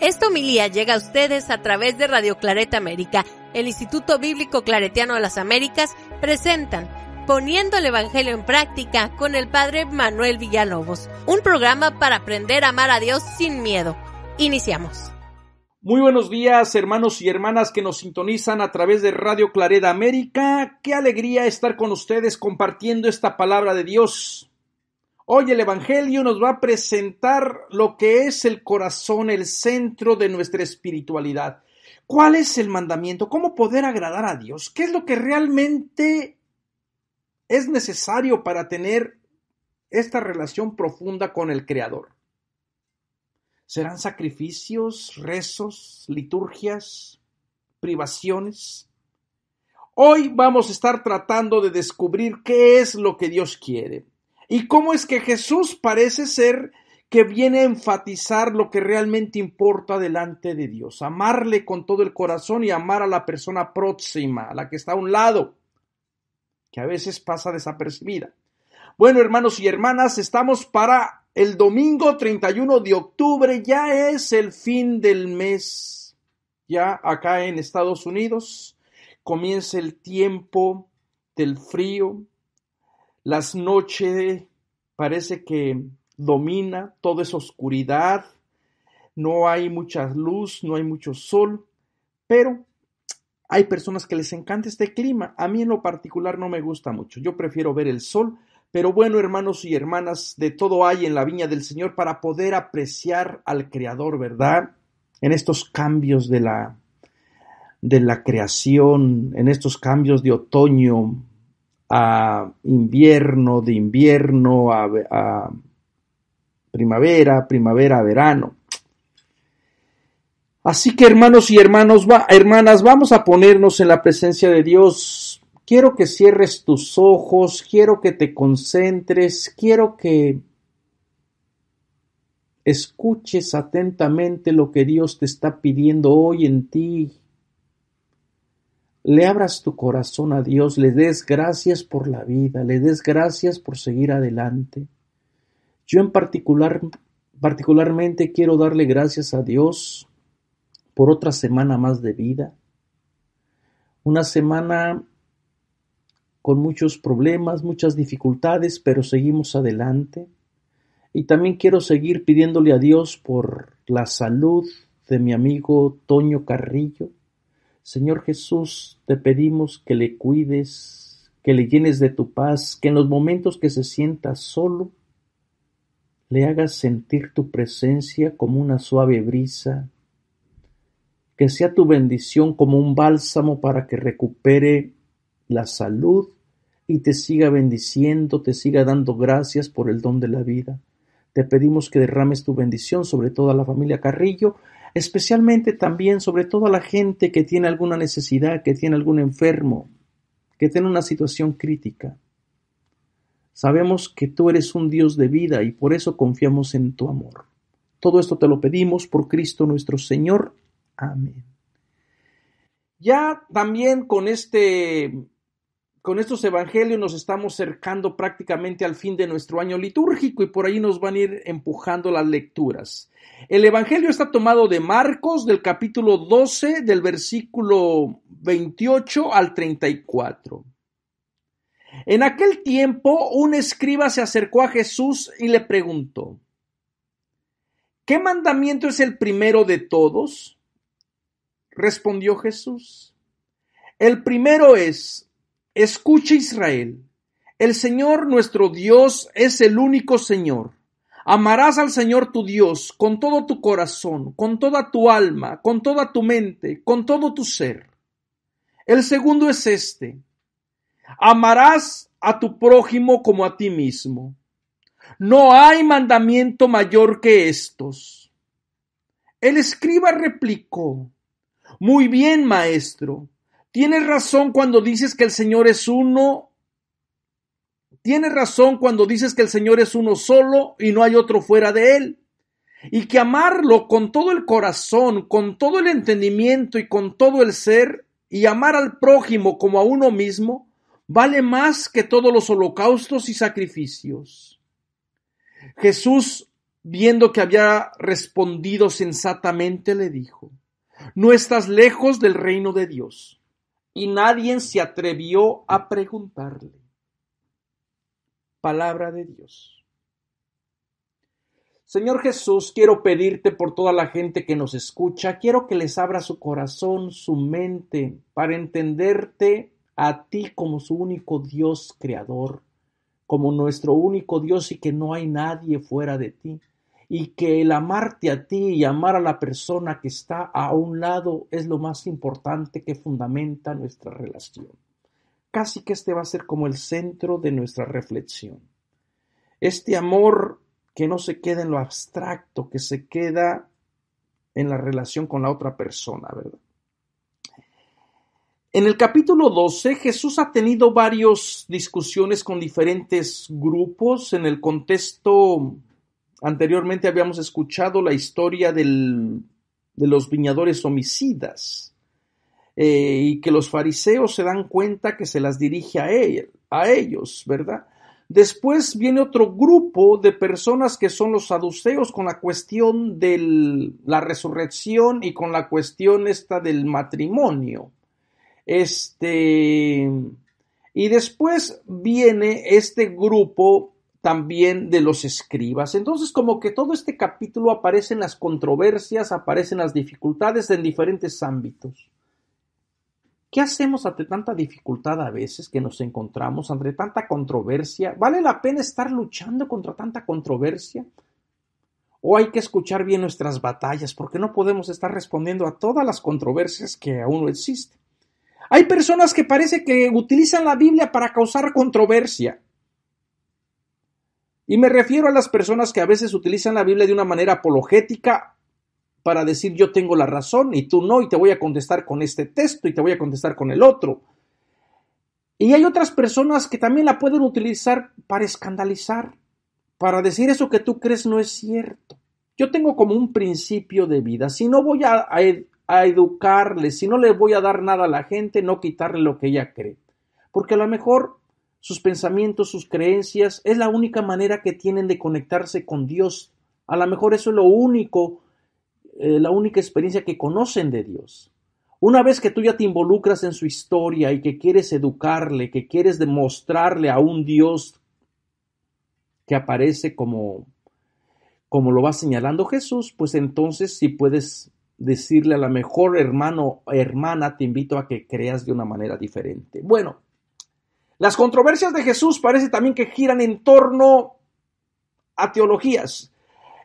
Esta homilía llega a ustedes a través de Radio Claret América. El Instituto Bíblico Claretiano de las Américas presentan Poniendo el Evangelio en Práctica con el Padre Manuel Villalobos, un programa para aprender a amar a Dios sin miedo. Iniciamos. Muy buenos días, hermanos y hermanas que nos sintonizan a través de Radio Claret América. Qué alegría estar con ustedes compartiendo esta palabra de Dios. Hoy el Evangelio nos va a presentar lo que es el corazón, el centro de nuestra espiritualidad. ¿Cuál es el mandamiento? ¿Cómo poder agradar a Dios? ¿Qué es lo que realmente es necesario para tener esta relación profunda con el Creador? ¿Serán sacrificios, rezos, liturgias, privaciones? Hoy vamos a estar tratando de descubrir qué es lo que Dios quiere. ¿Y cómo es que Jesús parece ser que viene a enfatizar lo que realmente importa delante de Dios? Amarle con todo el corazón y amar a la persona próxima, a la que está a un lado, que a veces pasa desapercibida. Bueno, hermanos y hermanas, estamos para el domingo 31 de octubre, ya es el fin del mes. Ya acá en Estados Unidos comienza el tiempo del frío. Las noches parece que domina, todo es oscuridad, no hay mucha luz, no hay mucho sol, pero hay personas que les encanta este clima. A mí en lo particular no me gusta mucho, yo prefiero ver el sol, pero bueno, hermanos y hermanas, de todo hay en la viña del Señor para poder apreciar al Creador, ¿verdad? En estos cambios de la creación, en estos cambios de otoño a invierno, de invierno a primavera, primavera a verano. Así que hermanos y hermanas, vamos a ponernos en la presencia de Dios. Quiero que cierres tus ojos, quiero que te concentres, quiero que escuches atentamente lo que Dios te está pidiendo hoy en ti. Le abras tu corazón a Dios, le des gracias por la vida, le des gracias por seguir adelante. Yo particularmente quiero darle gracias a Dios por otra semana más de vida. Una semana con muchos problemas, muchas dificultades, pero seguimos adelante. Y también quiero seguir pidiéndole a Dios por la salud de mi amigo Toño Carrillo. Señor Jesús, te pedimos que le cuides, que le llenes de tu paz, que en los momentos que se sienta solo, le hagas sentir tu presencia como una suave brisa, que sea tu bendición como un bálsamo para que recupere la salud y te siga bendiciendo, te siga dando gracias por el don de la vida. Te pedimos que derrames tu bendición sobre toda la familia Carrillo, especialmente también sobre toda la gente que tiene alguna necesidad, que tiene algún enfermo, que tiene una situación crítica. Sabemos que tú eres un Dios de vida y por eso confiamos en tu amor. Todo esto te lo pedimos por Cristo nuestro Señor. Amén. Ya también con estos evangelios nos estamos acercando prácticamente al fin de nuestro año litúrgico y por ahí nos van a ir empujando las lecturas. El evangelio está tomado de Marcos, del capítulo 12, del versículo 28 al 34. En aquel tiempo, un escriba se acercó a Jesús y le preguntó: ¿qué mandamiento es el primero de todos? Respondió Jesús: el primero es: escucha, Israel, el Señor nuestro Dios es el único Señor. Amarás al Señor tu Dios con todo tu corazón, con toda tu alma, con toda tu mente, con todo tu ser. El segundo es este: amarás a tu prójimo como a ti mismo. No hay mandamiento mayor que estos. El escriba replicó: muy bien, maestro. Tienes razón cuando dices que el Señor es uno. Tienes razón cuando dices que el Señor es uno solo y no hay otro fuera de Él. Y que amarlo con todo el corazón, con todo el entendimiento y con todo el ser, y amar al prójimo como a uno mismo, vale más que todos los holocaustos y sacrificios. Jesús viendo que había respondido sensatamente, le dijo: no estás lejos del reino de Dios. Y nadie se atrevió a preguntarle. Palabra de Dios. Señor Jesús, quiero pedirte por toda la gente que nos escucha, quiero que les abra su corazón, su mente, para entenderte a ti como su único Dios creador, como nuestro único Dios, y que no hay nadie fuera de ti. Y que el amarte a ti y amar a la persona que está a un lado es lo más importante que fundamenta nuestra relación. Casi que este va a ser como el centro de nuestra reflexión. Este amor que no se queda en lo abstracto, que se queda en la relación con la otra persona, ¿verdad? En el capítulo 12, Jesús ha tenido varias discusiones con diferentes grupos. En el contexto, anteriormente habíamos escuchado la historia de los viñadores homicidas, y que los fariseos se dan cuenta que se las dirige a ellos, ¿verdad? Después viene otro grupo de personas que son los saduceos, con la cuestión de la resurrección y con la cuestión esta del matrimonio. Y después viene este grupo también de los escribas. Entonces, como que todo este capítulo aparecen las controversias, aparecen las dificultades en diferentes ámbitos. ¿Qué hacemos ante tanta dificultad a veces que nos encontramos, ante tanta controversia? ¿Vale la pena estar luchando contra tanta controversia? ¿O hay que escuchar bien nuestras batallas? Porque no podemos estar respondiendo a todas las controversias que aún existen. Hay personas que parece que utilizan la Biblia para causar controversia. Y me refiero a las personas que a veces utilizan la Biblia de una manera apologética para decir yo tengo la razón y tú no, y te voy a contestar con este texto y te voy a contestar con el otro. Y hay otras personas que también la pueden utilizar para escandalizar, para decir eso que tú crees no es cierto. Yo tengo como un principio de vida: si no voy a educarle, si no le voy a dar nada a la gente, no quitarle lo que ella cree. Porque a lo mejor sus pensamientos, sus creencias, es la única manera que tienen de conectarse con Dios. A lo mejor eso es lo único, la única experiencia que conocen de Dios. Una vez que tú ya te involucras en su historia y que quieres educarle, que quieres demostrarle a un Dios que aparece como lo va señalando Jesús, pues entonces sí puedes decirle a la mejor hermano o hermana, te invito a que creas de una manera diferente. Bueno, las controversias de Jesús parece también que giran en torno a teologías.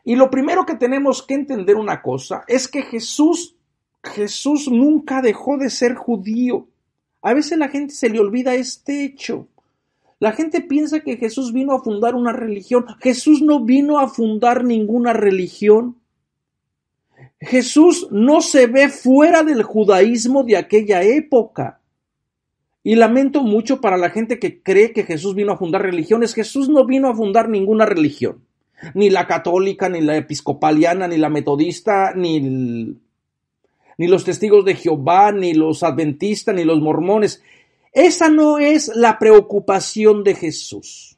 Y lo primero que tenemos que entender una cosa es que Jesús nunca dejó de ser judío. A veces la gente se le olvida este hecho. La gente piensa que Jesús vino a fundar una religión. Jesús no vino a fundar ninguna religión. Jesús no se ve fuera del judaísmo de aquella época. Y lamento mucho para la gente que cree que Jesús vino a fundar religiones. Jesús no vino a fundar ninguna religión. Ni la católica, ni la episcopaliana, ni la metodista, ni los testigos de Jehová, ni los adventistas, ni los mormones. Esa no es la preocupación de Jesús.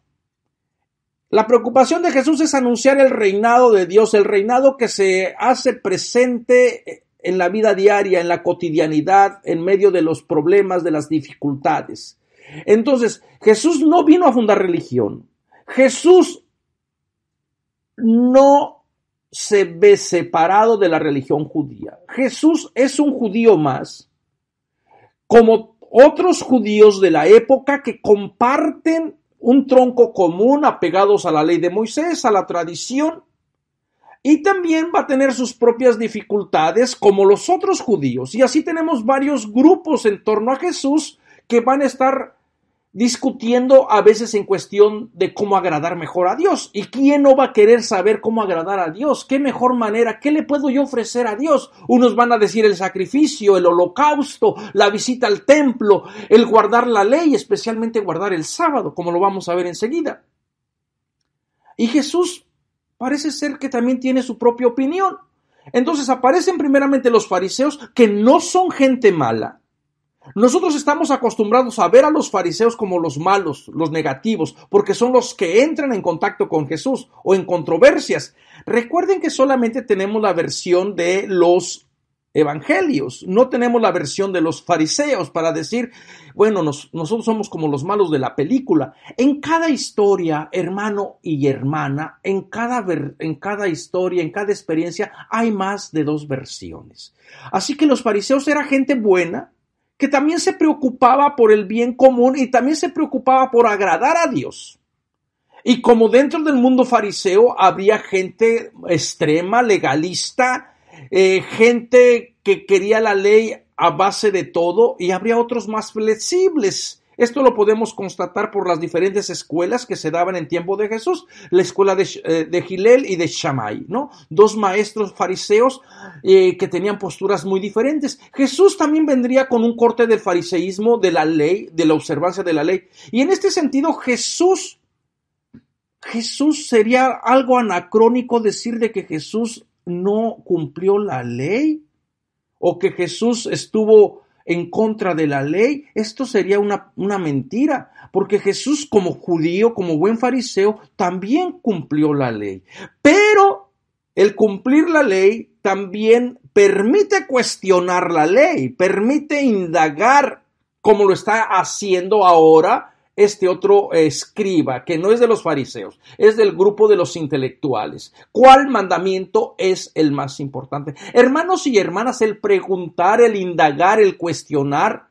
La preocupación de Jesús es anunciar el reinado de Dios, el reinado que se hace presente en la vida diaria, en la cotidianidad, en medio de los problemas, de las dificultades. Entonces, Jesús no vino a fundar religión. Jesús no se ve separado de la religión judía. Jesús es un judío más, como otros judíos de la época que comparten un tronco común, apegados a la ley de Moisés, a la tradición, y también va a tener sus propias dificultades como los otros judíos. Y así tenemos varios grupos en torno a Jesús que van a estar discutiendo a veces en cuestión de cómo agradar mejor a Dios. ¿Y quién no va a querer saber cómo agradar a Dios? ¿Qué mejor manera? ¿Qué le puedo yo ofrecer a Dios? Unos van a decir el sacrificio, el holocausto, la visita al templo, el guardar la ley, especialmente guardar el sábado, como lo vamos a ver enseguida. Y Jesús parece ser que también tiene su propia opinión. Entonces aparecen primeramente los fariseos, que no son gente mala. Nosotros estamos acostumbrados a ver a los fariseos como los malos, los negativos, porque son los que entran en contacto con Jesús o en controversias. Recuerden que solamente tenemos la versión de los evangelios, no tenemos la versión de los fariseos para decir, bueno, nosotros somos como los malos de la película. En cada historia, hermano y hermana, en cada historia, en cada experiencia, hay más de dos versiones. Así que los fariseos eran gente buena, que también se preocupaba por el bien común y también se preocupaba por agradar a Dios. Y como dentro del mundo fariseo había gente extrema, legalista, gente que quería la ley a base de todo, y habría otros más flexibles. Esto lo podemos constatar por las diferentes escuelas que se daban en tiempo de Jesús, la escuela de Hillel y de Shammai, ¿no? Dos maestros fariseos que tenían posturas muy diferentes. Jesús también vendría con un corte del fariseísmo, de la ley, de la observancia de la ley. Y en este sentido, Jesús sería algo anacrónico decir de que Jesús no cumplió la ley o que Jesús estuvo en contra de la ley. Esto sería una mentira, porque Jesús, como judío, como buen fariseo, también cumplió la ley. Pero el cumplir la ley también permite cuestionar la ley, permite indagar, como lo está haciendo ahora este otro escriba, que no es de los fariseos, es del grupo de los intelectuales. ¿Cuál mandamiento es el más importante? Hermanos y hermanas, el preguntar, el indagar, el cuestionar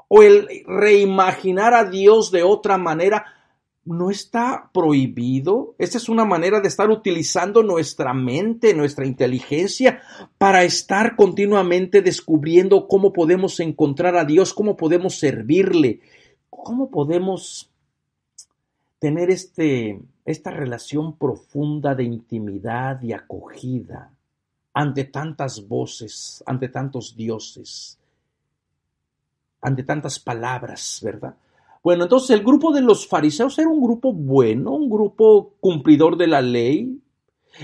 o el reimaginar a Dios de otra manera no está prohibido. Esta es una manera de estar utilizando nuestra mente, nuestra inteligencia, para estar continuamente descubriendo cómo podemos encontrar a Dios, cómo podemos servirle. ¿Cómo podemos tener esta relación profunda de intimidad y acogida ante tantas voces, ante tantos dioses, ante tantas palabras, ¿verdad? Bueno, entonces el grupo de los fariseos era un grupo bueno, un grupo cumplidor de la ley,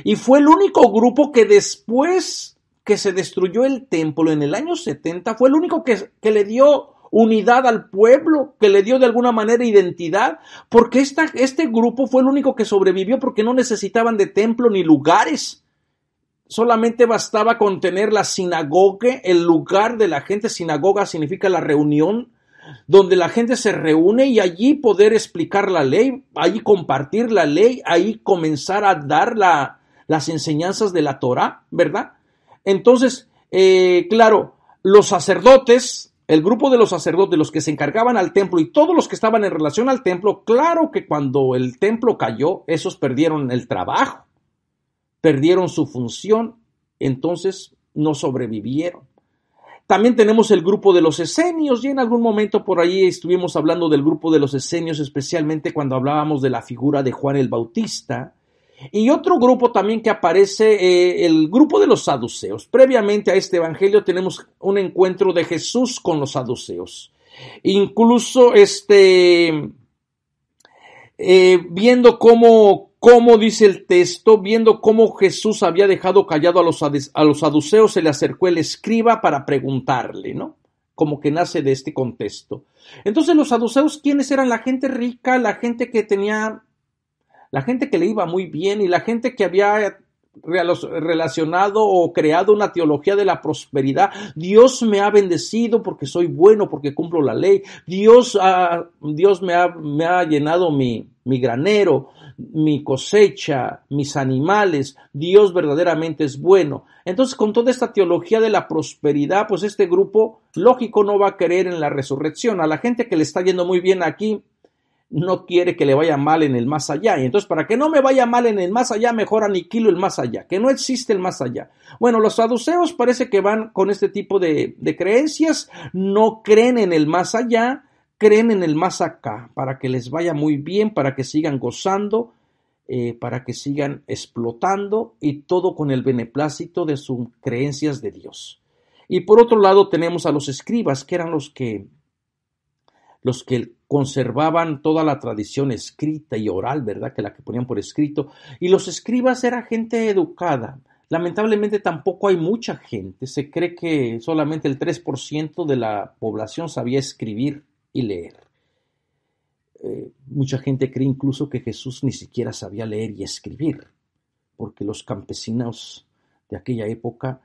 y fue el único grupo que después que se destruyó el templo en el año 70, fue el único que le dio unidad al pueblo, que le dio de alguna manera identidad, porque este grupo fue el único que sobrevivió porque no necesitaban de templo ni lugares. Solamente bastaba con tener la sinagoga, el lugar de la gente. Sinagoga significa la reunión, donde la gente se reúne, y allí poder explicar la ley, allí compartir la ley, ahí comenzar a dar las enseñanzas de la Torá, ¿verdad? Entonces, claro, los sacerdotes, el grupo de los sacerdotes, los que se encargaban al templo y todos los que estaban en relación al templo, claro que cuando el templo cayó, esos perdieron el trabajo, perdieron su función, entonces no sobrevivieron. También tenemos el grupo de los esenios, y en algún momento por ahí estuvimos hablando del grupo de los esenios, especialmente cuando hablábamos de la figura de Juan el Bautista. Y otro grupo también que aparece, el grupo de los saduceos. Previamente a este evangelio tenemos un encuentro de Jesús con los saduceos. Incluso viendo cómo dice el texto, viendo cómo Jesús había dejado callado a los saduceos, se le acercó el escriba para preguntarle, ¿no? Como que nace de este contexto. Entonces los saduceos, ¿quiénes eran? La gente rica, la gente que le iba muy bien, y la gente que había relacionado o creado una teología de la prosperidad. Dios me ha bendecido porque soy bueno, porque cumplo la ley. Dios me ha llenado mi granero, mi cosecha, mis animales. Dios verdaderamente es bueno. Entonces, con toda esta teología de la prosperidad, pues este grupo, lógico, no va a creer en la resurrección. A la gente que le está yendo muy bien aquí, no quiere que le vaya mal en el más allá. Y entonces, para que no me vaya mal en el más allá, mejor aniquilo el más allá, que no existe el más allá. Bueno, los saduceos parece que van con este tipo de creencias, no creen en el más allá, creen en el más acá, para que les vaya muy bien, para que sigan gozando, para que sigan explotando, y todo con el beneplácito de sus creencias de Dios. Y por otro lado tenemos a los escribas, que eran los que conservaban toda la tradición escrita y oral, ¿verdad? Que la que ponían por escrito. Y los escribas era gente educada. Lamentablemente tampoco hay mucha gente. Se cree que solamente el 3% de la población sabía escribir y leer. Mucha gente cree incluso que Jesús ni siquiera sabía leer y escribir, porque los campesinos de aquella época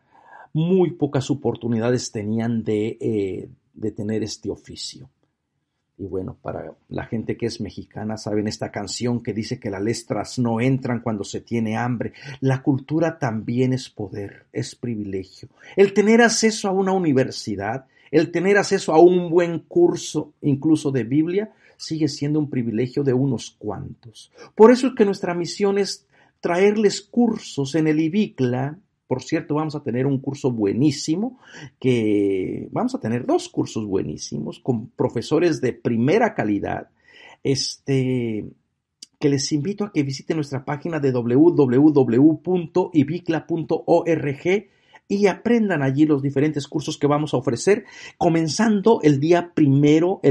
muy pocas oportunidades tenían de tener este oficio. Y bueno, para la gente que es mexicana, saben esta canción que dice que las letras no entran cuando se tiene hambre. La cultura también es poder, es privilegio. El tener acceso a una universidad, el tener acceso a un buen curso, incluso de Biblia, sigue siendo un privilegio de unos cuantos. Por eso es que nuestra misión es traerles cursos en el IBICLA. Por cierto, vamos a tener un curso buenísimo, vamos a tener 2 cursos buenísimos con profesores de primera calidad, que les invito a que visiten nuestra página de www.ibicla.org y aprendan allí los diferentes cursos que vamos a ofrecer, comenzando el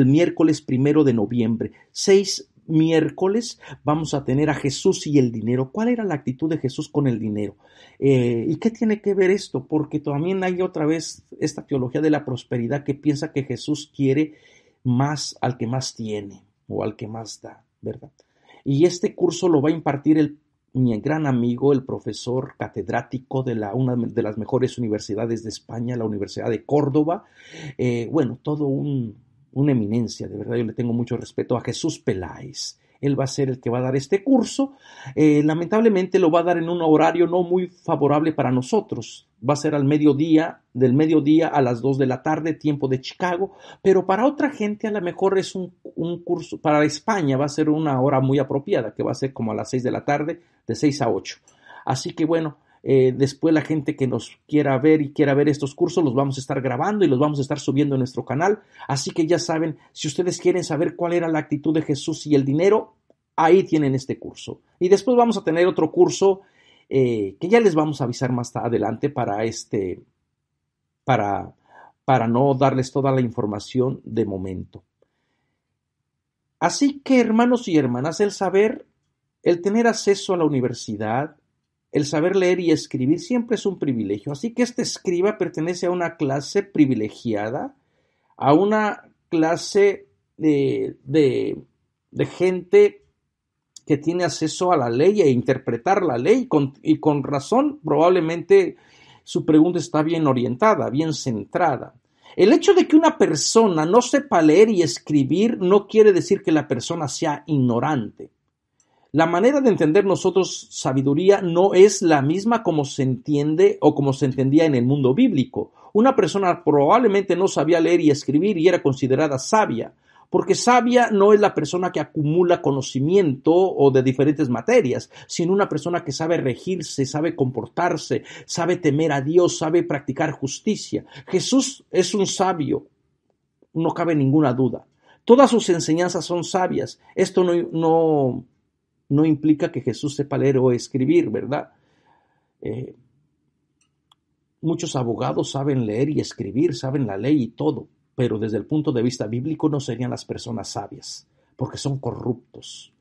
miércoles 1 de noviembre, 6 miércoles vamos a tener a Jesús y el dinero. ¿Cuál era la actitud de Jesús con el dinero? ¿Y qué tiene que ver esto? Porque también hay otra vez esta teología de la prosperidad que piensa que Jesús quiere más al que más tiene o al que más da, ¿verdad? Y este curso lo va a impartir mi gran amigo, el profesor catedrático de una de las mejores universidades de España, la Universidad de Córdoba. Todo una eminencia, de verdad yo le tengo mucho respeto a Jesús Peláez. Él va a ser el que va a dar este curso. Lamentablemente lo va a dar en un horario no muy favorable para nosotros. Va a ser del mediodía a las 2 de la tarde, tiempo de Chicago, pero para otra gente a lo mejor es un curso, para España va a ser una hora muy apropiada, que va a ser como a las 6 de la tarde, de 6 a 8. Así que bueno, después la gente que nos quiera ver y quiera ver estos cursos los vamos a estar grabando y los vamos a estar subiendo en nuestro canal, así que ya saben, si ustedes quieren saber cuál era la actitud de Jesús y el dinero, ahí tienen este curso. Y después vamos a tener otro curso que ya les vamos a avisar más adelante para no darles toda la información de momento. Así que, hermanos y hermanas, el tener acceso a la universidad, el saber leer y escribir siempre es un privilegio. Así que este escriba pertenece a una clase privilegiada, a una clase de gente que tiene acceso a la ley e interpretar la ley y con razón. Probablemente su pregunta está bien orientada, bien centrada. El hecho de que una persona no sepa leer y escribir no quiere decir que la persona sea ignorante. La manera de entender nosotros sabiduría no es la misma como se entiende o como se entendía en el mundo bíblico. Una persona probablemente no sabía leer y escribir y era considerada sabia, porque sabia no es la persona que acumula conocimiento o de diferentes materias, sino una persona que sabe regirse, sabe comportarse, sabe temer a Dios, sabe practicar justicia. Jesús es un sabio, no cabe ninguna duda. Todas sus enseñanzas son sabias. Esto no implica que Jesús sepa leer o escribir, ¿verdad? Muchos abogados saben leer y escribir, saben la ley y todo, pero desde el punto de vista bíblico no serían las personas sabias, porque son corruptos,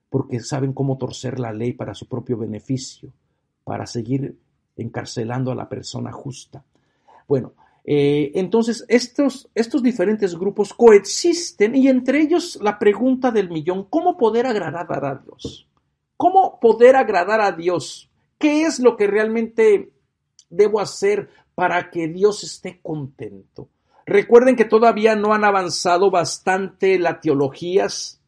porque saben cómo torcer la ley para su propio beneficio, para seguir encarcelando a la persona justa. Bueno, entonces estos diferentes grupos coexisten y entre ellos la pregunta del millón: ¿cómo poder agradar a Dios? ¿Cómo poder agradar a Dios? ¿Qué es lo que realmente debo hacer para que Dios esté contento? Recuerden que todavía no han avanzado bastante las teologías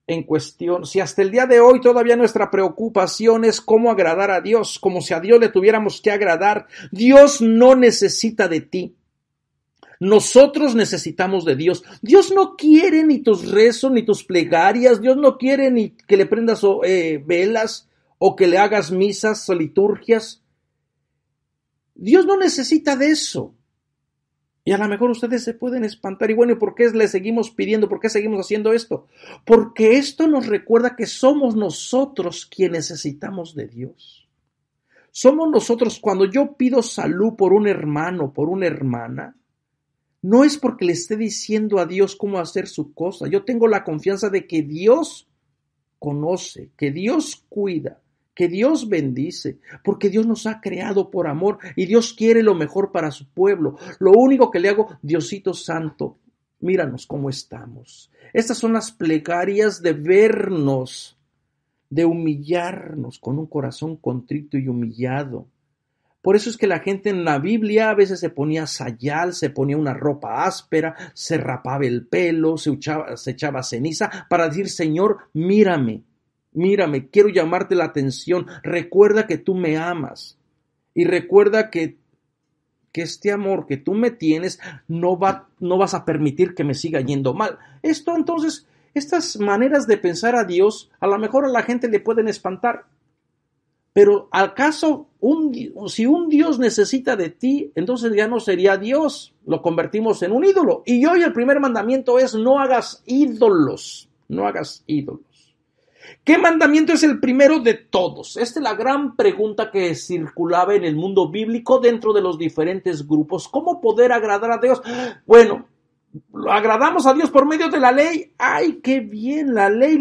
en cuestión. Si hasta el día de hoy todavía nuestra preocupación es cómo agradar a Dios, como si a Dios le tuviéramos que agradar. Dios no necesita de ti. Nosotros necesitamos de Dios. Dios no quiere ni tus rezos ni tus plegarias. Dios no quiere ni que le prendas velas o que le hagas misas o liturgias. Dios no necesita de eso. Y a lo mejor ustedes se pueden espantar. Y bueno, ¿y por qué le seguimos pidiendo? ¿Por qué seguimos haciendo esto? Porque esto nos recuerda que somos nosotros quienes necesitamos de Dios. Somos nosotros. Cuando yo pido salud por un hermano, por una hermana, no es porque le esté diciendo a Dios cómo hacer su cosa. Yo tengo la confianza de que Dios conoce, que Dios cuida, que Dios bendice, porque Dios nos ha creado por amor y Dios quiere lo mejor para su pueblo. Lo único que le hago, Diosito Santo, míranos cómo estamos. Estas son las plegarias de vernos, de humillarnos con un corazón contrito y humillado. Por eso es que la gente en la Biblia a veces se ponía sayal, se ponía una ropa áspera, se rapaba el pelo, se echaba ceniza para decir, Señor, mírame, quiero llamarte la atención, recuerda que tú me amas y recuerda que este amor que tú me tienes no vas a permitir que me siga yendo mal. Esto entonces, estas maneras de pensar a Dios, a lo mejor a la gente le pueden espantar. Pero ¿acaso si un Dios necesita de ti, entonces ya no sería Dios? Lo convertimos en un ídolo. Y hoy el primer mandamiento es no hagas ídolos. No hagas ídolos. ¿Qué mandamiento es el primero de todos? Esta es la gran pregunta que circulaba en el mundo bíblico dentro de los diferentes grupos. ¿Cómo poder agradar a Dios? Bueno, agradamos a Dios por medio de la ley. ¡Ay, qué bien! La ley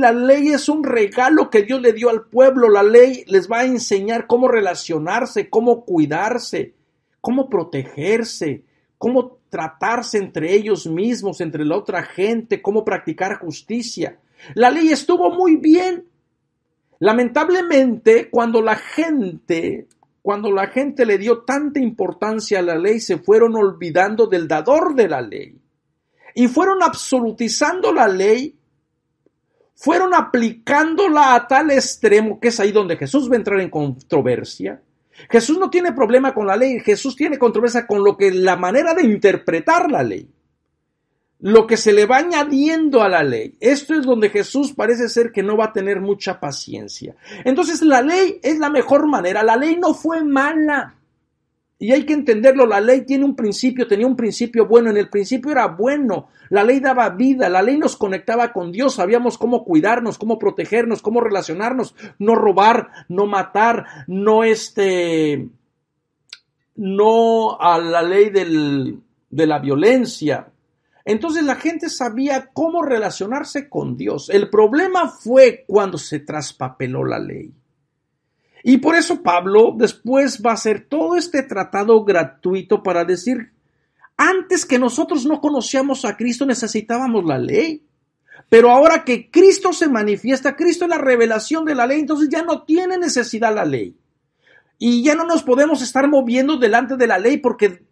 es un regalo que Dios le dio al pueblo. La ley les va a enseñar cómo relacionarse, cómo cuidarse, cómo protegerse, cómo tratarse entre ellos mismos, entre la otra gente, cómo practicar justicia. La ley estuvo muy bien. Lamentablemente, cuando la gente le dio tanta importancia a la ley, se fueron olvidando del dador de la ley. Y fueron absolutizando la ley, fueron aplicándola a tal extremo, que es ahí donde Jesús va a entrar en controversia. Jesús no tiene problema con la ley, Jesús tiene controversia con la manera de interpretar la ley, lo que se le va añadiendo a la ley. Esto es donde Jesús parece ser que no va a tener mucha paciencia. Entonces la ley es la mejor manera, la ley no fue mala. Y hay que entenderlo, la ley tenía un principio bueno, en el principio era bueno, la ley daba vida, la ley nos conectaba con Dios, sabíamos cómo cuidarnos, cómo protegernos, cómo relacionarnos, no robar, no matar, no a la ley de la violencia. Entonces la gente sabía cómo relacionarse con Dios. El problema fue cuando se traspapeló la ley. Y por eso Pablo después va a hacer todo este tratado gratuito para decir, antes que nosotros no conocíamos a Cristo necesitábamos la ley, pero ahora que Cristo se manifiesta, Cristo es la revelación de la ley, entonces ya no tiene necesidad la ley. Y ya no nos podemos estar moviendo delante de la ley porque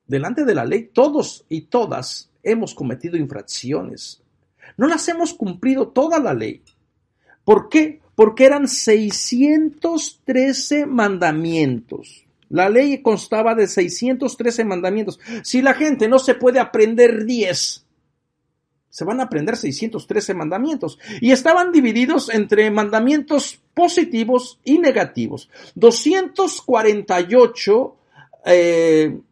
delante de la ley todos y todas hemos cometido infracciones. No las hemos cumplido toda la ley. ¿Por qué? Porque eran 613 mandamientos. La ley constaba de 613 mandamientos. Si la gente no se puede aprender 10, se van a aprender 613 mandamientos. Y estaban divididos entre mandamientos positivos y negativos. 248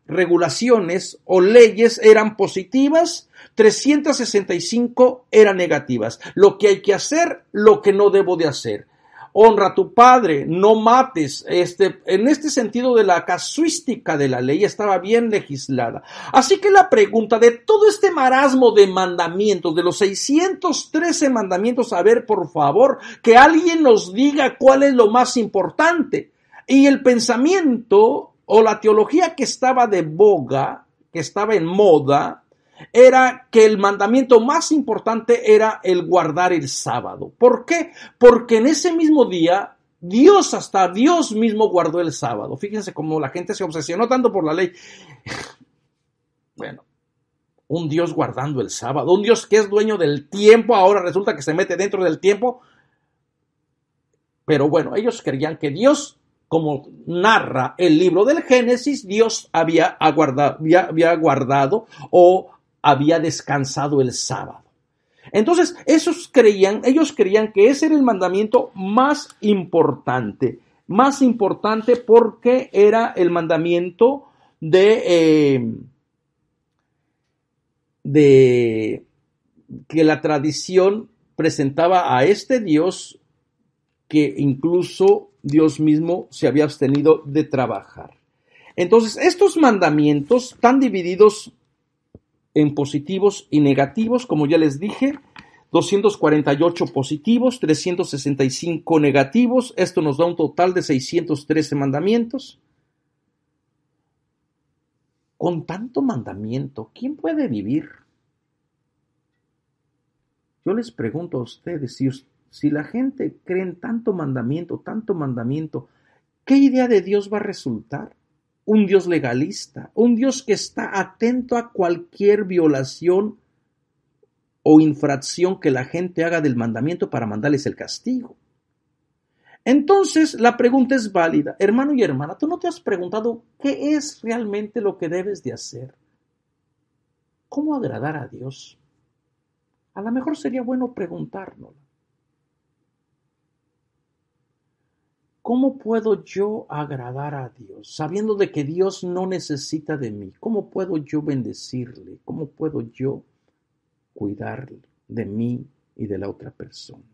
regulaciones o leyes eran positivas, 365 eran negativas. Lo que hay que hacer, lo que no debo de hacer. Honra a tu padre, no mates. En este sentido de la casuística de la ley estaba bien legislada. Así que la pregunta de todo este marasmo de mandamientos, de los 613 mandamientos, a ver, por favor, que alguien nos diga cuál es lo más importante. Y el pensamiento o la teología que estaba de boga, que estaba en moda, era que el mandamiento más importante era el guardar el sábado. ¿Por qué? Porque en ese mismo día, hasta Dios mismo guardó el sábado. Fíjense cómo la gente se obsesionó tanto por la ley. Bueno, un Dios guardando el sábado, un Dios que es dueño del tiempo, ahora resulta que se mete dentro del tiempo. Pero bueno, ellos creían que Dios, como narra el libro del Génesis, Dios había guardado o había descansado el sábado. Entonces, ellos creían que ese era el mandamiento más importante porque era el mandamiento de que la tradición presentaba a este Dios que incluso Dios mismo se había abstenido de trabajar. Entonces, estos mandamientos están divididos en positivos y negativos, como ya les dije, 248 positivos, 365 negativos. Esto nos da un total de 613 mandamientos. Con tanto mandamiento, ¿quién puede vivir? Yo les pregunto a ustedes, si la gente cree en tanto mandamiento, ¿qué idea de Dios va a resultar? Un Dios legalista, un Dios que está atento a cualquier violación o infracción que la gente haga del mandamiento para mandarles el castigo. Entonces, la pregunta es válida. Hermano y hermana, ¿tú no te has preguntado qué es realmente lo que debes de hacer? ¿Cómo agradar a Dios? A lo mejor sería bueno preguntárnoslo. ¿Cómo puedo yo agradar a Dios? Sabiendo de que Dios no necesita de mí. ¿Cómo puedo yo bendecirle? ¿Cómo puedo yo cuidar de mí y de la otra persona?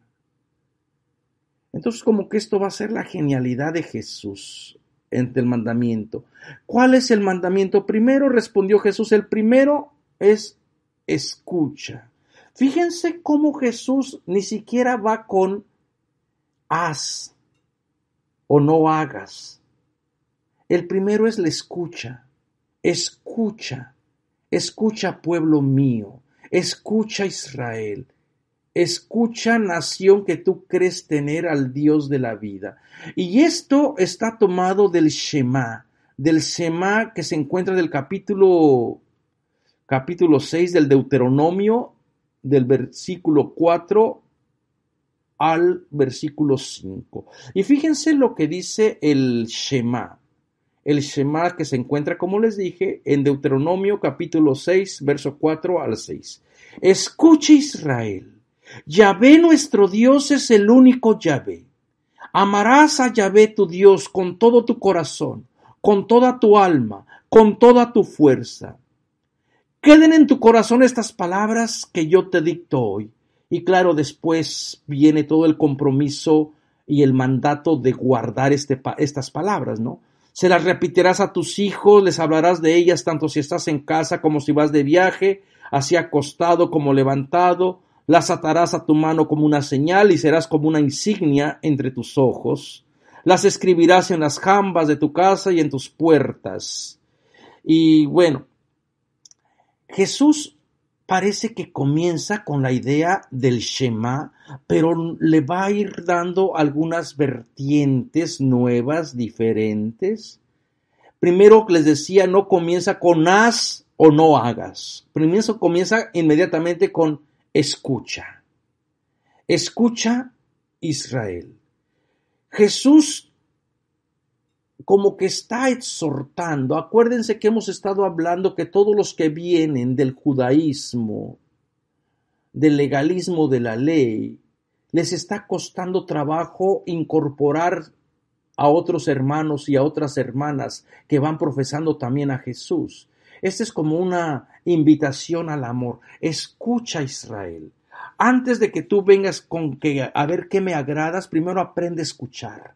Entonces, como que esto va a ser la genialidad de Jesús entre el mandamiento. ¿Cuál es el mandamiento primero? Respondió Jesús, el primero es escucha. Fíjense cómo Jesús ni siquiera va con haz o no hagas. El primero es la escucha. Escucha, escucha pueblo mío, escucha Israel. Escucha, nación que tú crees tener al Dios de la vida. Y esto está tomado del Shema que se encuentra del capítulo 6 del Deuteronomio, del versículo 4 al versículo 5. Y fíjense lo que dice el Shema. El Shema que se encuentra, como les dije, en Deuteronomio capítulo 6, verso 4 al 6. Escucha Israel. Yahvé nuestro Dios es el único Yahvé. Amarás a Yahvé tu Dios con todo tu corazón, con toda tu alma, con toda tu fuerza. Queden en tu corazón estas palabras que yo te dicto hoy. Y claro, después viene todo el compromiso y el mandato de guardar estas palabras, ¿no? Se las repetirás a tus hijos, les hablarás de ellas tanto si estás en casa como si vas de viaje, así acostado como levantado. Las atarás a tu mano como una señal y serás como una insignia entre tus ojos. Las escribirás en las jambas de tu casa y en tus puertas. Y bueno, Jesús parece que comienza con la idea del Shema, pero le va a ir dando algunas vertientes nuevas, diferentes. Primero les decía, no comienza con haz o no hagas. Primero comienza inmediatamente con escucha. Escucha Israel. Jesús como que está exhortando. Acuérdense que hemos estado hablando que todos los que vienen del judaísmo, del legalismo de la ley, les está costando trabajo incorporar a otros hermanos y a otras hermanas que van profesando también a Jesús. Esta es como una invitación al amor. Escucha Israel. Antes de que tú vengas con que a ver qué me agradas, primero aprende a escuchar.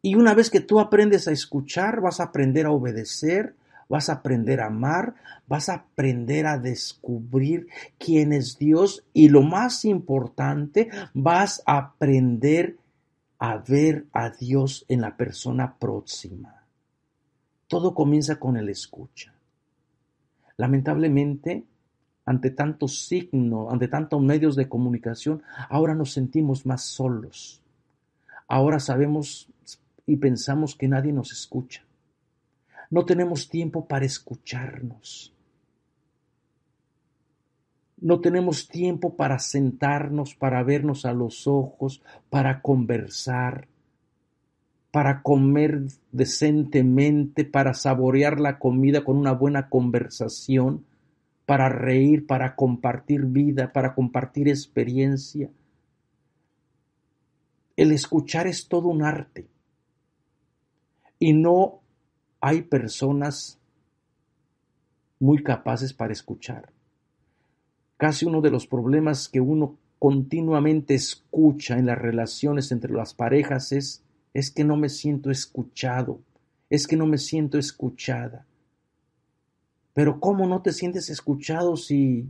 Y una vez que tú aprendes a escuchar, vas a aprender a obedecer, vas a aprender a amar, vas a aprender a descubrir quién es Dios y lo más importante, vas a aprender a ver a Dios en la persona próxima. Todo comienza con el escucha. Lamentablemente, ante tantos signos, ante tantos medios de comunicación, ahora nos sentimos más solos. Ahora sabemos y pensamos que nadie nos escucha. No tenemos tiempo para escucharnos. No tenemos tiempo para sentarnos, para vernos a los ojos, para conversar, para comer decentemente, para saborear la comida con una buena conversación, para reír, para compartir vida, para compartir experiencia. El escuchar es todo un arte. Y no hay personas muy capaces para escuchar. Casi uno de los problemas que uno continuamente escucha en las relaciones entre las parejas es que no me siento escuchado, es que no me siento escuchada. Pero ¿cómo no te sientes escuchado si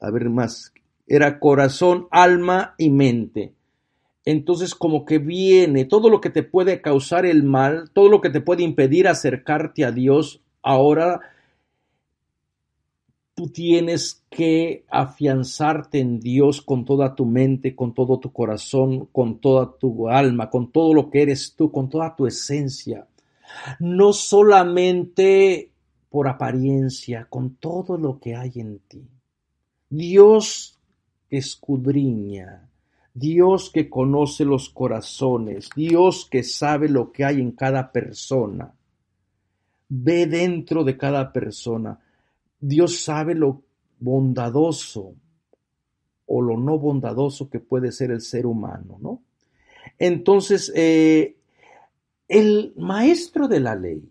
A ver más, era corazón, alma y mente. Entonces como que viene todo lo que te puede causar el mal, todo lo que te puede impedir acercarte a Dios, ahora tú tienes que afianzarte en Dios con toda tu mente, con todo tu corazón, con toda tu alma, con todo lo que eres tú, con toda tu esencia. No solamente por apariencia, con todo lo que hay en ti. Dios que escudriña, Dios que conoce los corazones, Dios que sabe lo que hay en cada persona. Ve dentro de cada persona. Dios sabe lo bondadoso o lo no bondadoso que puede ser el ser humano, ¿no? Entonces, el maestro de la ley,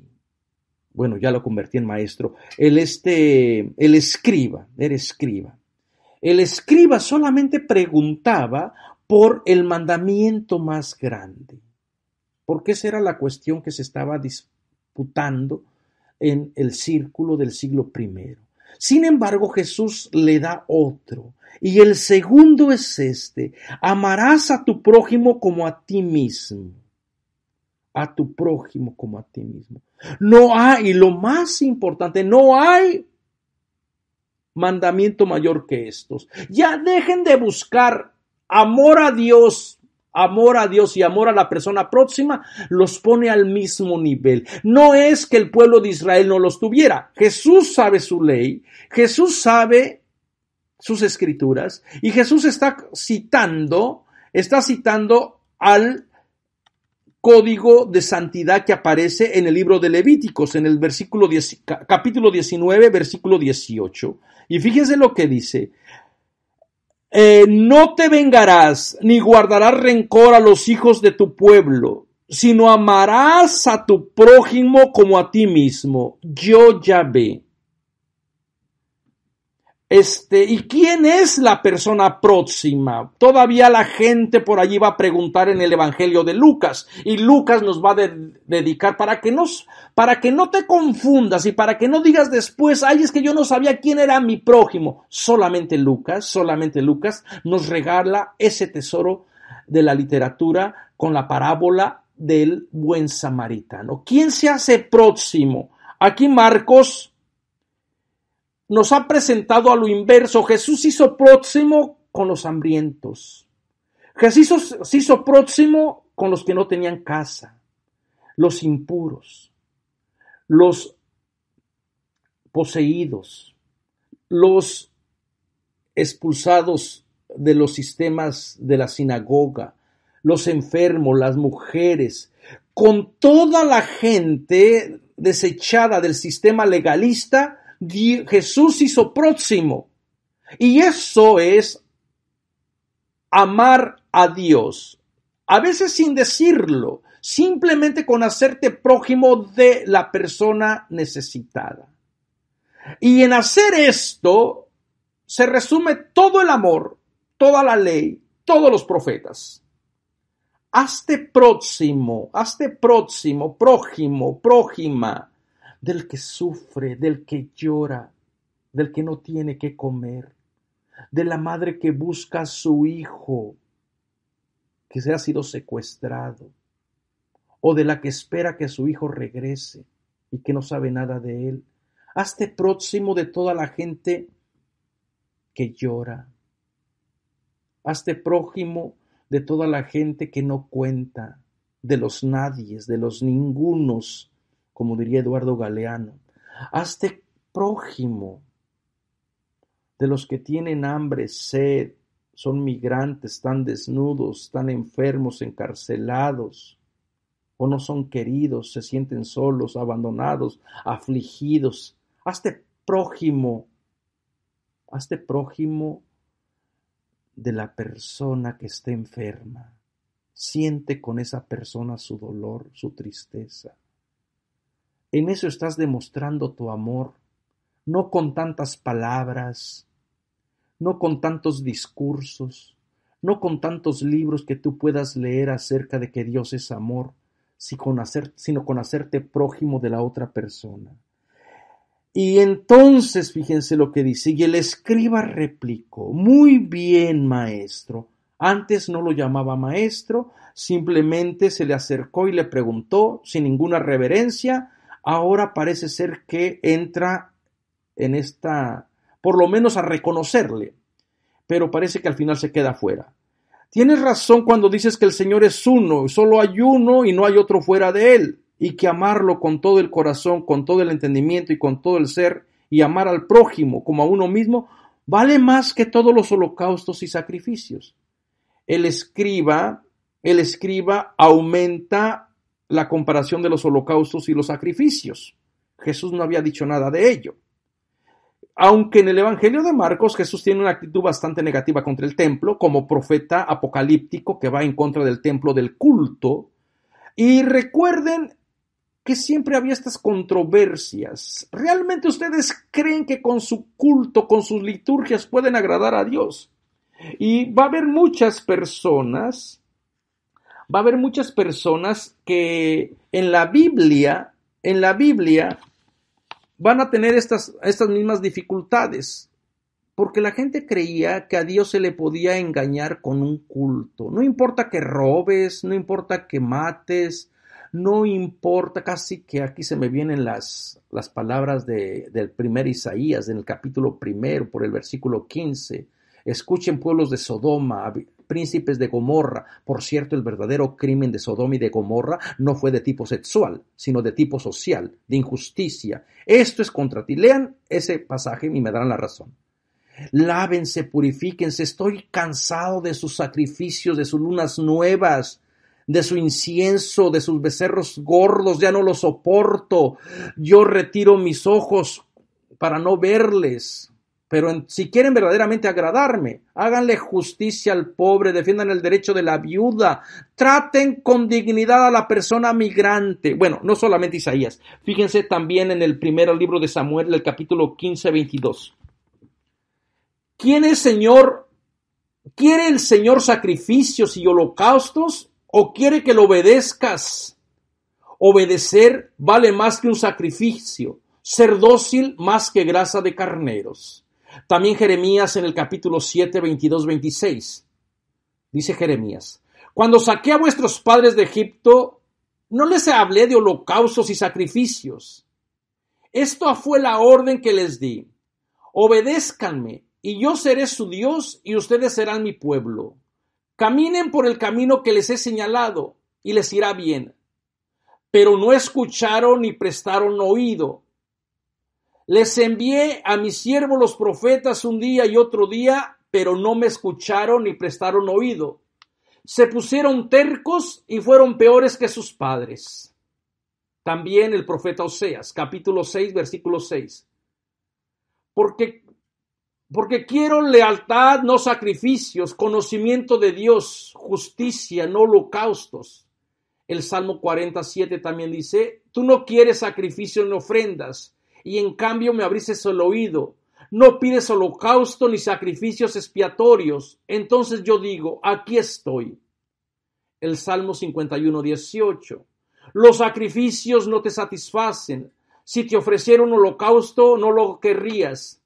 bueno, ya lo convertí en maestro, el escriba, era escriba. El escriba solamente preguntaba por el mandamiento más grande, porque esa era la cuestión que se estaba disputando en el círculo del siglo I. Sin embargo, Jesús le da otro, y el segundo es este: amarás a tu prójimo como a ti mismo. A tu prójimo como a ti mismo. No hay, y lo más importante, no hay mandamiento mayor que estos. Ya dejen de buscar amor a Dios y amor a la persona próxima, los pone al mismo nivel. No es que el pueblo de Israel no los tuviera. Jesús sabe su ley, Jesús sabe sus escrituras, y Jesús está citando al código de santidad que aparece en el libro de Levíticos, en el capítulo 19, versículo 18. Y fíjense lo que dice: no te vengarás ni guardarás rencor a los hijos de tu pueblo, sino amarás a tu prójimo como a ti mismo. Yo Yahvé. ¿Y quién es la persona próxima? Todavía la gente por allí va a preguntar en el Evangelio de Lucas, y Lucas nos va a dedicar para que no te confundas y para que no digas después: ay, es que yo no sabía quién era mi prójimo. Solamente Lucas nos regala ese tesoro de la literatura con la parábola del buen samaritano. ¿Quién se hace próximo? Aquí Marcos nos ha presentado a lo inverso. Jesús se hizo próximo con los hambrientos. Jesús se hizo próximo con los que no tenían casa, los impuros, los poseídos, los expulsados de los sistemas de la sinagoga, los enfermos, las mujeres, con toda la gente desechada del sistema legalista. Jesús hizo próximo, y eso es amar a Dios, a veces sin decirlo, simplemente con hacerte prójimo de la persona necesitada. Y en hacer esto se resume todo el amor, toda la ley, todos los profetas. Hazte próximo, prójimo, prójima, del que sufre, del que llora, del que no tiene que comer, de la madre que busca a su hijo que se ha sido secuestrado, o de la que espera que su hijo regrese y que no sabe nada de él. Hazte próximo de toda la gente que llora. Hazte prójimo de toda la gente que no cuenta, de los nadies, de los ningunos, como diría Eduardo Galeano. Hazte prójimo de los que tienen hambre, sed, son migrantes, están desnudos, están enfermos, encarcelados, o no son queridos, se sienten solos, abandonados, afligidos. Hazte prójimo de la persona que esté enferma. Siente con esa persona su dolor, su tristeza. En eso estás demostrando tu amor, no con tantas palabras, no con tantos discursos, no con tantos libros que tú puedas leer acerca de que Dios es amor, sino con hacerte prójimo de la otra persona. Y entonces fíjense lo que dice, y el escriba replicó, muy bien, maestro. Antes no lo llamaba maestro, simplemente se le acercó y le preguntó sin ninguna reverencia. Ahora parece ser que entra en esta, por lo menos a reconocerle, pero parece que al final se queda fuera. Tienes razón cuando dices que el Señor es uno, solo hay uno y no hay otro fuera de Él, y que amarlo con todo el corazón, con todo el entendimiento y con todo el ser, y amar al prójimo como a uno mismo, vale más que todos los holocaustos y sacrificios. El escriba aumenta la comparación de los holocaustos y los sacrificios. Jesús no había dicho nada de ello. Aunque en el Evangelio de Marcos Jesús tiene una actitud bastante negativa contra el templo, como profeta apocalíptico que va en contra del templo del culto. Y recuerden que siempre había estas controversias. ¿Realmente ustedes creen que con su culto, con sus liturgias pueden agradar a Dios? Y va a haber muchas personas que en la Biblia van a tener estas mismas dificultades, porque la gente creía que a Dios se le podía engañar con un culto. No importa que robes, no importa que mates, no importa, casi que aquí se me vienen las palabras del primer Isaías, en el capítulo 1, por el versículo 15. Escuchen, pueblos de Sodoma, príncipes de Gomorra. Por cierto, el verdadero crimen de Sodoma y de Gomorra no fue de tipo sexual, sino de tipo social, de injusticia. Esto es contra ti. Lean ese pasaje y me darán la razón. Lávense, purifíquense. Estoy cansado de sus sacrificios, de sus lunas nuevas, de su incienso, de sus becerros gordos. Ya no los soporto. Yo retiro mis ojos para no verles. Pero si quieren verdaderamente agradarme, háganle justicia al pobre, defiendan el derecho de la viuda, traten con dignidad a la persona migrante. Bueno, no solamente Isaías, fíjense también en el primer libro de Samuel, el capítulo 15-22. ¿Quiere el Señor sacrificios y holocaustos o quiere que lo obedezcas? Obedecer vale más que un sacrificio, ser dócil más que grasa de carneros. También Jeremías en el capítulo 7, 22-26. Dice Jeremías, cuando saqué a vuestros padres de Egipto, no les hablé de holocaustos y sacrificios. Esto fue la orden que les di. Obedézcanme, y yo seré su Dios, y ustedes serán mi pueblo. Caminen por el camino que les he señalado, y les irá bien. Pero no escucharon ni prestaron oído. Les envié a mis siervos los profetas un día y otro día, pero no me escucharon ni prestaron oído. Se pusieron tercos y fueron peores que sus padres. También el profeta Oseas, capítulo 6, versículo 6. Porque quiero lealtad, no sacrificios, conocimiento de Dios, justicia, no holocaustos. El Salmo 47 también dice, tú no quieres sacrificios ni ofrendas, y en cambio me abriste el oído. No pides holocausto ni sacrificios expiatorios. Entonces yo digo, aquí estoy. El Salmo 51, 18. Los sacrificios no te satisfacen. Si te ofrecieron holocausto, no lo querrías.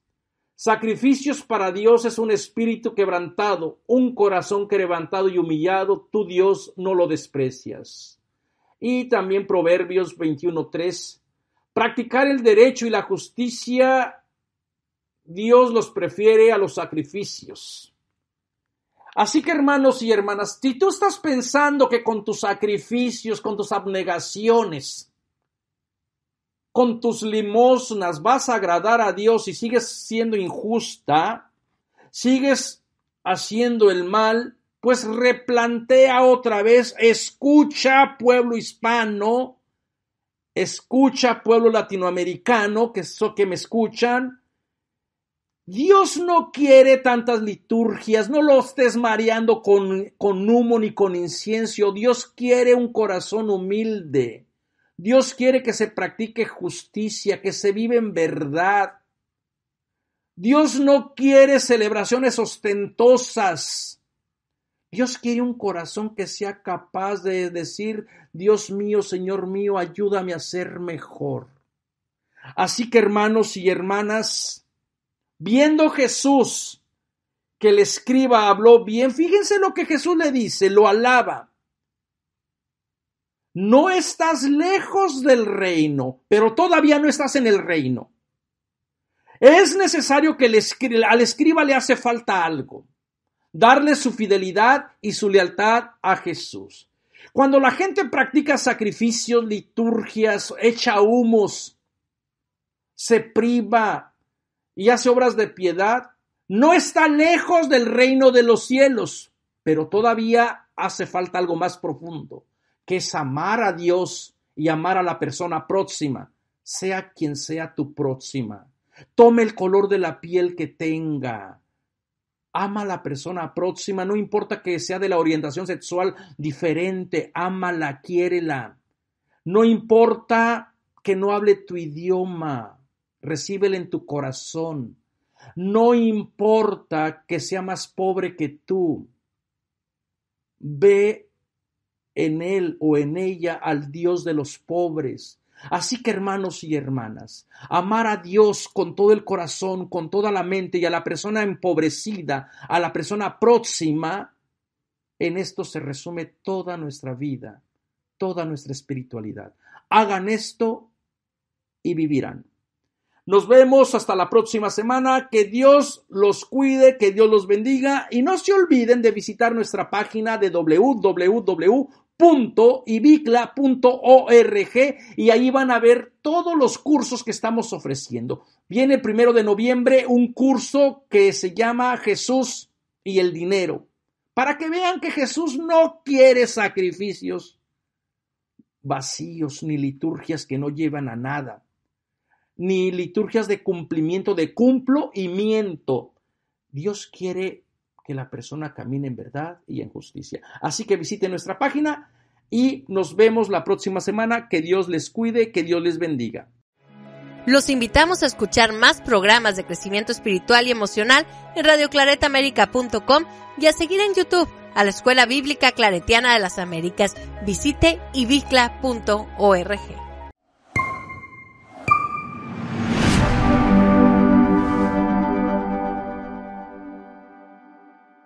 Sacrificios para Dios es un espíritu quebrantado, un corazón quebrantado y humillado. Tu Dios no lo desprecias. Y también Proverbios 21:3. Practicar el derecho y la justicia, Dios los prefiere a los sacrificios. Así que, hermanos y hermanas, si tú estás pensando que con tus sacrificios, con tus abnegaciones, con tus limosnas vas a agradar a Dios y sigues siendo injusta, sigues haciendo el mal, pues replantea otra vez, escucha, pueblo hispano, escucha, pueblo latinoamericano, que me escuchan. Dios no quiere tantas liturgias, no lo estés mareando con humo ni con incienso. Dios quiere un corazón humilde. Dios quiere que se practique justicia, que se vive en verdad. Dios no quiere celebraciones ostentosas. Dios quiere un corazón que sea capaz de decir, Dios mío, Señor mío, ayúdame a ser mejor. Así que, hermanos y hermanas, viendo Jesús que el escriba habló bien, fíjense lo que Jesús le dice, lo alaba. No estás lejos del reino, pero todavía no estás en el reino. Es necesario que al escriba le hace falta algo, darle su fidelidad y su lealtad a Jesús. Cuando la gente practica sacrificios, liturgias, echa humos, se priva y hace obras de piedad, no está lejos del reino de los cielos, pero todavía hace falta algo más profundo, que es amar a Dios y amar a la persona próxima, sea quien sea tu próxima. Tome el color de la piel que tenga. Ama a la persona próxima, no importa que sea de la orientación sexual diferente, ámala, quiérela. No importa que no hable tu idioma, recíbela en tu corazón. No importa que sea más pobre que tú, ve en él o en ella al Dios de los pobres. Así que, hermanos y hermanas, amar a Dios con todo el corazón, con toda la mente y a la persona empobrecida, a la persona próxima, en esto se resume toda nuestra vida, toda nuestra espiritualidad. Hagan esto y vivirán. Nos vemos hasta la próxima semana. Que Dios los cuide, que Dios los bendiga y no se olviden de visitar nuestra página de www.ibicla.org y ahí van a ver todos los cursos que estamos ofreciendo. Viene el 1 de noviembre un curso que se llama Jesús y el dinero, para que vean que Jesús no quiere sacrificios vacíos ni liturgias que no llevan a nada, ni liturgias de cumplimiento, de cumplo y miento. Dios quiere que la persona camine en verdad y en justicia. Así que visiten nuestra página y nos vemos la próxima semana. Que Dios les cuide, que Dios les bendiga. Los invitamos a escuchar más programas de crecimiento espiritual y emocional en radioclaretaamerica.com y a seguir en YouTube a la Escuela Bíblica Claretiana de las Américas. Visite ibicla.org.